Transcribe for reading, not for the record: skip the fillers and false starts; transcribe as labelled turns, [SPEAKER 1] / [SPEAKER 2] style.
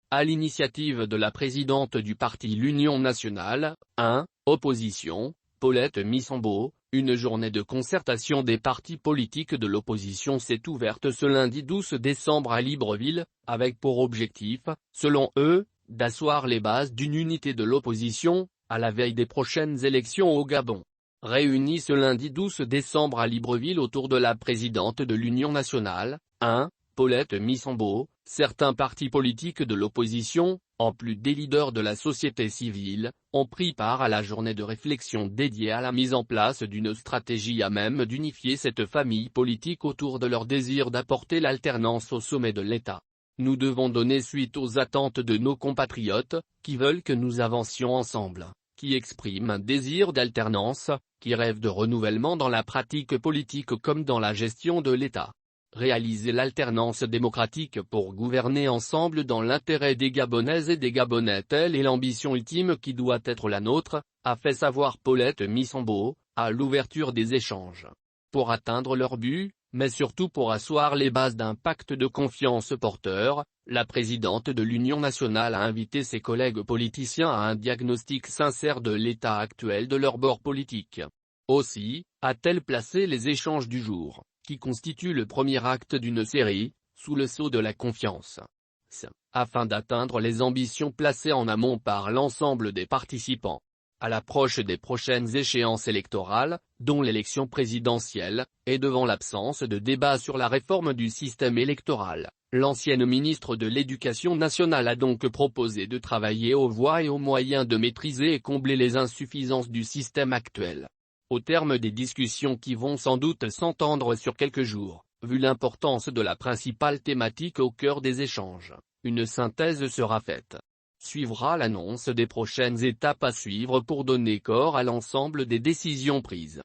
[SPEAKER 1] à l'initiative de la présidente du parti l'Union nationale, 1, opposition, Paulette Missembo, une journée de concertation des partis politiques de l'opposition s'est ouverte ce lundi 12 décembre à Libreville, avec pour objectif, selon eux, d'asseoir les bases d'une unité de l'opposition, à la veille des prochaines élections au Gabon. Réunis ce lundi 12 décembre à Libreville autour de la présidente de l'Union nationale, 1, Paulette Missembo, certains partis politiques de l'opposition, en plus des leaders de la société civile, ont pris part à la journée de réflexion dédiée à la mise en place d'une stratégie à même d'unifier cette famille politique autour de leur désir d'apporter l'alternance au sommet de l'État. Nous devons donner suite aux attentes de nos compatriotes, qui veulent que nous avancions ensemble, qui expriment un désir d'alternance, qui rêvent de renouvellement dans la pratique politique comme dans la gestion de l'État. Réaliser l'alternance démocratique pour gouverner ensemble dans l'intérêt des Gabonaises et des Gabonais, telle est l'ambition ultime qui doit être la nôtre, a fait savoir Paulette Missembo, à l'ouverture des échanges. Pour atteindre leur but, mais surtout pour asseoir les bases d'un pacte de confiance porteur, la présidente de l'Union nationale a invité ses collègues politiciens à un diagnostic sincère de l'état actuel de leur bord politique. Aussi, a-t-elle placé les échanges du jour, qui constituent le premier acte d'une série, sous le sceau de la confiance. Afin d'atteindre les ambitions placées en amont par l'ensemble des participants. À l'approche des prochaines échéances électorales, dont l'élection présidentielle, et devant l'absence de débat sur la réforme du système électoral, l'ancienne ministre de l'Éducation nationale a donc proposé de travailler aux voies et aux moyens de maîtriser et combler les insuffisances du système actuel. Au terme des discussions qui vont sans doute s'entendre sur quelques jours, vu l'importance de la principale thématique au cœur des échanges, une synthèse sera faite. Suivra l'annonce des prochaines étapes à suivre pour donner corps à l'ensemble des décisions prises.